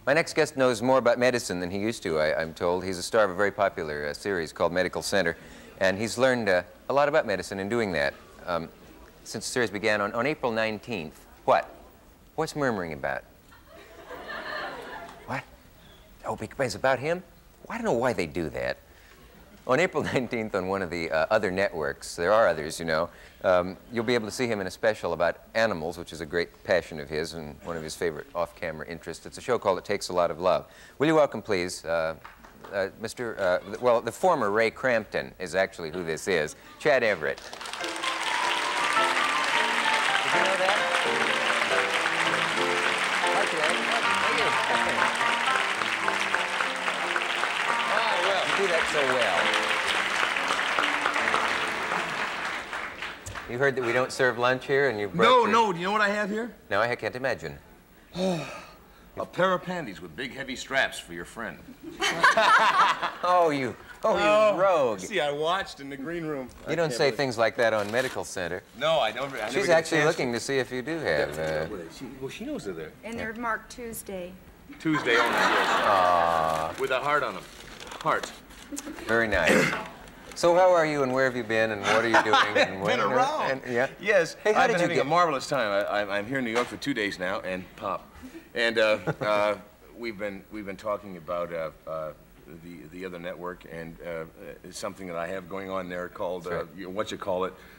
My next guest knows more about medicine than he used to, I'm told. He's a star of a very popular series called Medical Center, and he's learned a lot about medicine in doing that. Since the series began on April 19th. What? What's murmuring about? What? Oh, it's about him? Well, I don't know why they do that. On April 19th on one of the other networks, there are others, you know, you'll be able to see him in a special about animals, which is a great passion of his and one of his favorite off-camera interests. It's a show called It Takes a Lot of Love. Will you welcome, please, well, the former Ray Crampton is actually who this is, Chad Everett. Did you know that? Hi, Chad. How are you? Oh, well, you do that so well. You heard that we don't serve lunch here, and you brought No, do you know what I have here? No, I can't imagine. A pair of panties with big, heavy straps for your friend. You rogue. See, I watched in the green room. You don't say things like that on Medical Center. No, I don't. She's actually looking to see if you do have. Well, she knows they're there. And they're marked Tuesday. Tuesday only, yes. With a heart on them. Heart. Very nice. So how are you, and where have you been, and what are you doing? And been around. Yeah. Yes. Hey, I've been having a marvelous time. I'm here in New York for 2 days now, and Pop, and we've been talking about the other network, and it's something that I have going on there called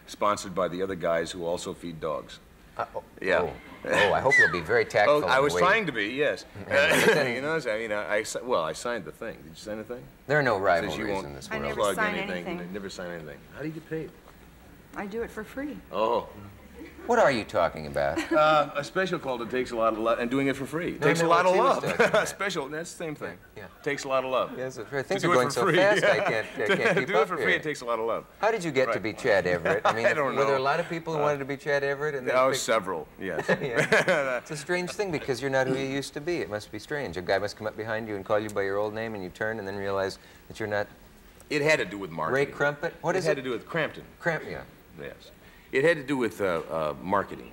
sponsored by the other guys who also feed dogs. Yeah. Oh, I hope you'll be very tactful. Oh, I was trying to be, yes. You know, I signed the thing. Did you sign the thing? There are no rivalries in this world. I never sign anything. Never sign anything. How do you get paid? I do it for free. Oh. What are you talking about? A special called It Takes a Lot of Love, and doing it for free. It takes a lot of love. Special, that's the same thing. Yeah. Takes a lot of love. Yes, things are going so fast, I can't keep up here. Do it for free, it takes a lot of love. How did you get to be Chad Everett? I mean, I don't know. Were there a lot of people who wanted to be Chad Everett? And Several, yes. It's a strange thing, because you're not who you used to be. It must be strange. A guy must come up behind you and call you by your old name, and you turn and then realize that you're not... It had to do with marketing. Ray Crumpet? What is it? It had to do with Crampton. Yeah. Yes. It had to do with marketing.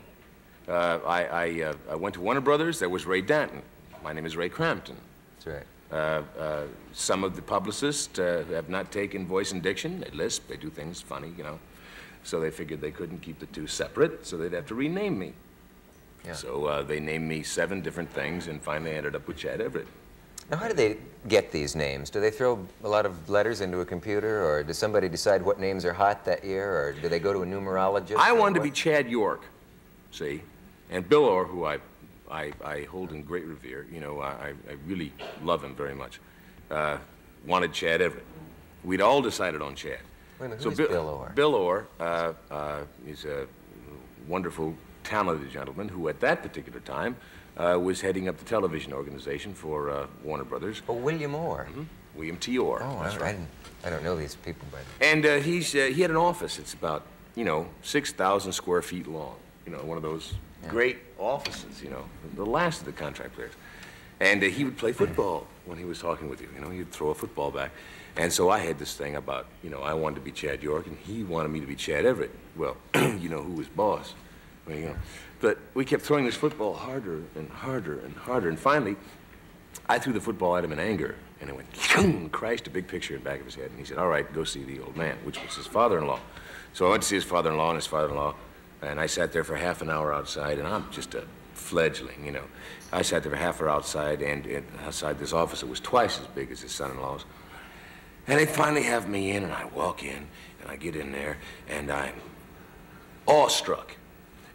I went to Warner Brothers. There was Ray Danton. My name is Ray Crampton. That's right. Some of the publicists have not taken voice and diction. They lisp. They do things funny, you know. So they figured they couldn't keep the two separate, so they'd have to rename me. Yeah. So they named me 7 different things, and finally I ended up with Chad Everett. Now, how do they get these names? Do they throw a lot of letters into a computer, or does somebody decide what names are hot that year, or do they go to a numerologist? I wanted to be Chad York, see? And Bill Orr, who I hold in great revere, you know, I really love him very much, wanted Chad Everett. We'd all decided on Chad. Wait a minute, who's Bill Orr? Bill Orr is a wonderful, talented gentleman who at that particular time was heading up the television organization for Warner Brothers. Oh, William Orr. Mm-hmm. William T. Orr. Oh, I don't know these people, but... And he had an office. It's about, you know, 6,000 square feet long. You know, one of those great offices, you know, the last of the contract players. And he would play football when he was talking with you. You know, he'd throw a football back. And so I had this thing about, you know, I wanted to be Chad York, and he wanted me to be Chad Everett. Well, you know, who was boss? Well, you know. But we kept throwing this football harder and harder and harder. And finally, I threw the football at him in anger. And it went, and crashed a big picture in the back of his head. And he said, all right, go see the old man, which was his father-in-law. So I went to see his father-in-law and his father-in-law. And I sat there for half an hour outside, and I'm just a fledgling, you know. I sat there for half an hour outside, and outside this office, it was twice as big as his son-in-law's. And they finally have me in, and I walk in, and I get in there, and I'm awestruck.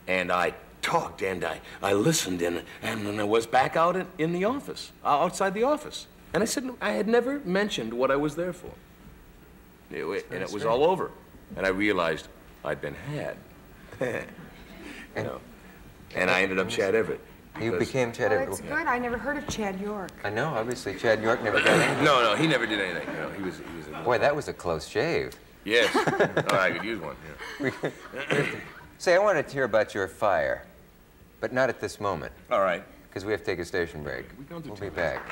And I talked, and I listened, and then I was back out in the office, outside the office. And I said, I had never mentioned what I was there for. And it was all over. And I realized I'd been had. You know. And I ended up Chad Everett. You became Chad Everett. It's good. I never heard of Chad York. I know, obviously Chad York never got anything. No, he never did anything. You know, he was Boy, that was a close shave. Yes. Oh, I could use one. Yeah. Say, I wanted to hear about your fire, but not at this moment. All right. Because we have to take a station break. We'll be back.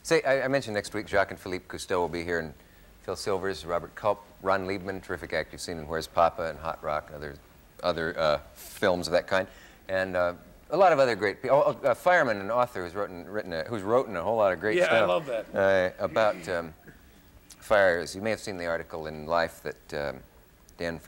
Say, I mentioned next week Jacques and Philippe Cousteau will be here, and Phil Silvers, Robert Culp, Ron Liebman, terrific actor you've seen in Where's Papa and Hot Rock and other films of that kind. And a lot of other great people. Oh, a fireman and author who's written a whole lot of great stuff. Yeah, I love that. About fires. You may have seen the article in Life that Dan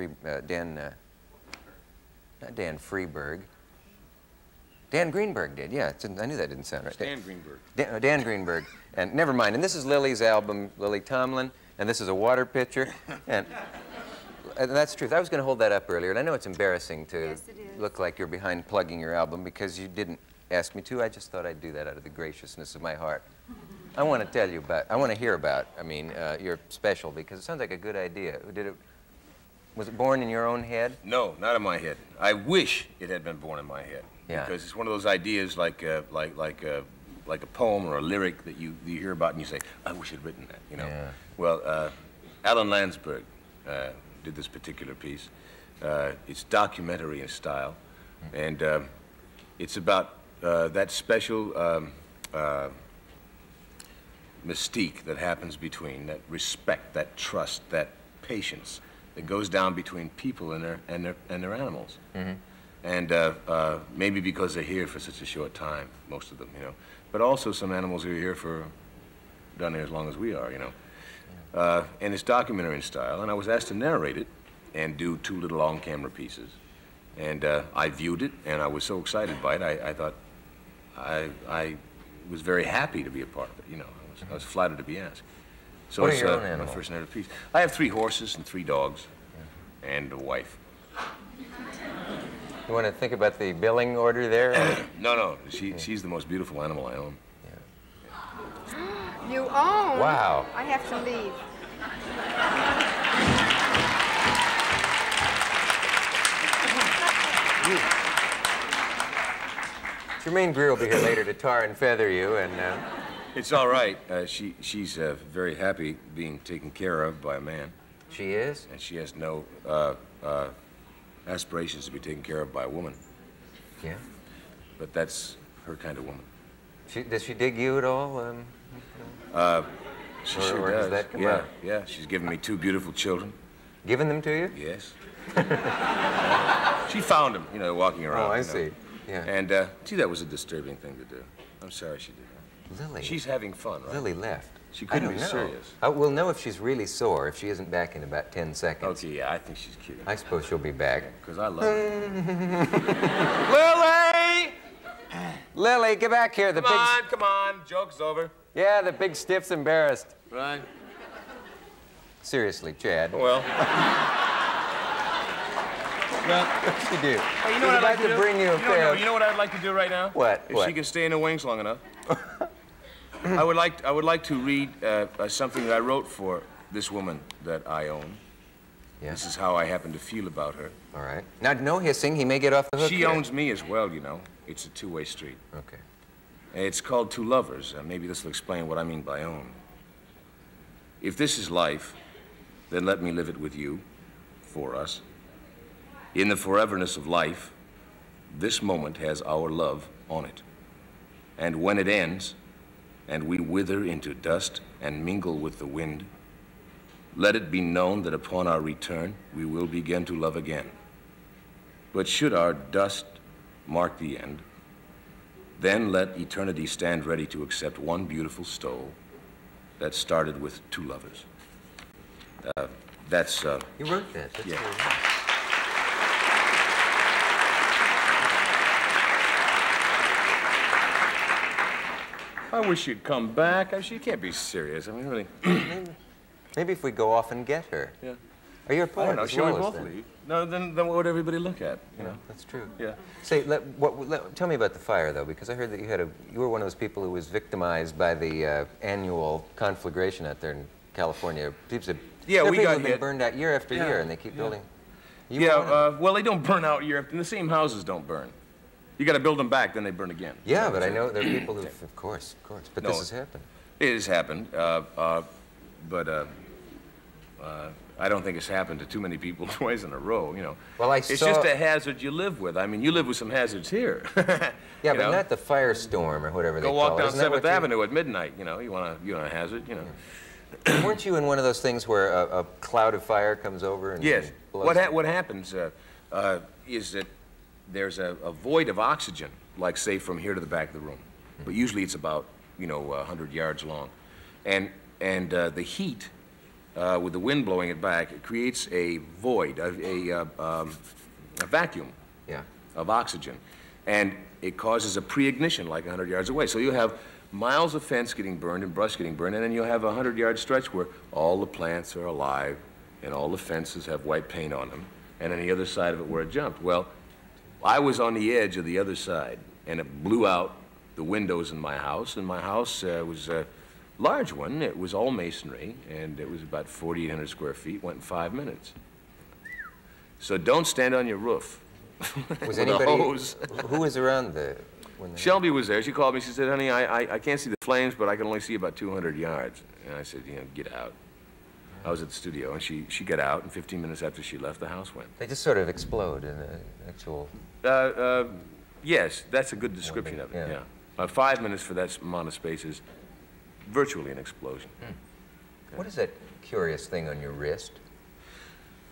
Greenberg did. Yeah, I knew that didn't sound right. Dan Greenberg. Dan Greenberg. And never mind. And this is Lily's album, Lily Tomlin, and this is a water pitcher. And that's the truth. I was going to hold that up earlier, and I know it's embarrassing to Yes, it is. look like you're behind plugging your album because you didn't ask me to. I just thought I'd do that out of the graciousness of my heart. I want to tell you about, I want to hear about, your special, because it sounds like a good idea. Was it born in your own head? No, not in my head. I wish it had been born in my head. Yeah. Because it's one of those ideas like a poem or a lyric that you hear about and you say, I wish I'd written that, you know. Yeah. Well, Alan Landsberg did this particular piece. It's documentary in style, and it's about that special mystique that happens between, that respect, that trust, that patience that goes down between people and their animals. Mm-hmm. And maybe because they're here for such a short time, most of them, you know. But also some animals are here for down here as long as we are, you know. And it's documentary in style, and I was asked to narrate it and do 2 little on-camera pieces. And I viewed it, and I was so excited by it, I thought I was very happy to be a part of it, you know. I was flattered to be asked. So What are it's your own my animals? first narrative piece. I have 3 horses and 3 dogs and a wife. You want to think about the billing order there? No, she's the most beautiful animal I own. You own? Wow. I have to leave. Jermaine Greer will be here later to tar and feather you, and It's all right. She's very happy being taken care of by a man, she is? and she has no aspirations to be taken care of by a woman. Yeah. But that's her kind of woman. Does she dig you at all? She Or- sure or does. does that come yeah, out? yeah. She's given me 2 beautiful children. Giving them to you? Yes. She found them, you know, walking around. Oh, I you know. see. Yeah. And gee, that was a disturbing thing to do. I'm sorry she did that. Lily. She's having fun, right? Lily left. She I couldn't don't be know. serious. We'll know if she's really sore if she isn't back in about 10 seconds. Okay, yeah, I think she's kidding. I suppose she'll be back. Because I love her. Lily! Lily, get back here. Come on, joke's over. Yeah, the big stiff's embarrassed. Right? Seriously, Chad. Well. Well, What's she do? hey, you know what I'd like to do? bring you a pair. You know what I'd like to do right now? What? If What? she can stay in the wings long enough. I would like to read something that I wrote for this woman that I own. Yeah. This is how I happen to feel about her. All right. Now, no hissing. He may get off the hook She here. owns me as well, you know. It's a 2-way street. Okay. It's called Two Lovers. Maybe this will explain what I mean by own. If this is life, then let me live it with you, for us. In the foreverness of life, this moment has our love on it. And when it ends, and we wither into dust and mingle with the wind, let it be known that upon our return, we will begin to love again. But should our dust mark the end, then let eternity stand ready to accept one beautiful stole that started with 2 lovers. That's, You wrote that. That's yeah. very nice. I wish you'd come back. She can't be serious. I mean, really. Maybe if we go off and get her. Yeah. Are you a I poet don't know. as Shall we well as both that? leave? No, then what would everybody look at? You know? That's true. Yeah. Say, tell me about the fire, though, because I heard that you were one of those people who was victimized by the annual conflagration out there in California. People said, Yeah, there are we people got who've been hit. burned out year after Yeah, year, and they keep yeah. building. You were one of them? Well, they don't burn out year after. The same houses don't burn. You got to build them back, then they burn again. Yeah, but I know there are people who, of course. But No. this has happened. It has happened, but I don't think it's happened to too many people twice in a row, you know. Well, It's just a hazard you live with. I mean, you live with some hazards here. Yeah, you but know? not the firestorm or whatever they Go call walk it. down Isn't that 7th what you- Avenue at midnight, you know. You want a hazard, you know. Weren't you in one of those things where a cloud of fire comes over and Yes. blows What happens is that there's a void of oxygen like, say, from here to the back of the room. But usually it's about, 100 yards long. And the heat, with the wind blowing it back, it creates a void, a vacuum of oxygen. And it causes a pre-ignition like 100 yards away. So you have miles of fence getting burned and brush getting burned, and then you'll have a 100-yard stretch where all the plants are alive and all the fences have white paint on them, and on the other side of it where it jumped. Well, I was on the edge of the other side, and it blew out the windows in my house, and my house was a large one. It was all masonry, and it was about 4,800 square feet, went in 5 minutes. So don't stand on your roof. Was anybody, who was around when Shelby was there. She called me. She said, honey, I can't see the flames, but I can only see about 200 yards. And I said, get out. I was at the studio, and she got out, and 15 minutes after she left, the house went. They just sort of explode in an actual... Yes, that's a good description of it, yeah. 5 minutes for that amount of space is virtually an explosion. Okay. What is that curious thing on your wrist?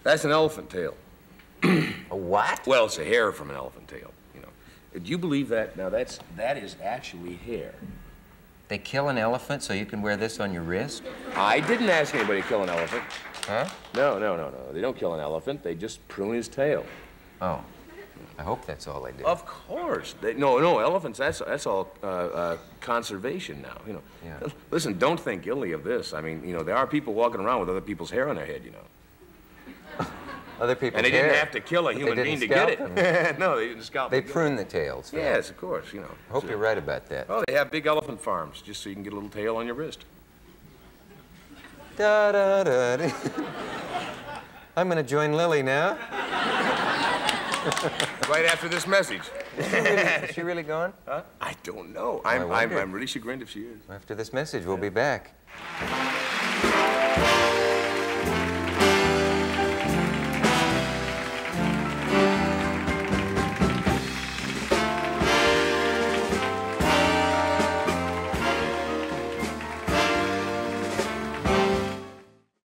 That's an elephant tail. A what? Well, it's a hair from an elephant tail, Do you believe that? Now, that is actually hair. They kill an elephant so you can wear this on your wrist? I didn't ask anybody to kill an elephant. Huh? No. They don't kill an elephant. They just prune his tail. Oh. I hope that's all they do. Of course. No, elephants, that's all conservation now, Yeah. Listen, don't think ill of this. I mean, there are people walking around with other people's hair on their head, Other people's And they hair, didn't have to kill a human being to get it. No, they didn't scalp They it. prune the tails. Yes, of course, I hope you're right about that. Oh, they have big elephant farms just so you can get a little tail on your wrist. Da, da, da, da. I'm going to join Lily now. Right after this message. Is she really gone? Huh? I don't know. I'm really chagrined if she is. After this message, we'll be back.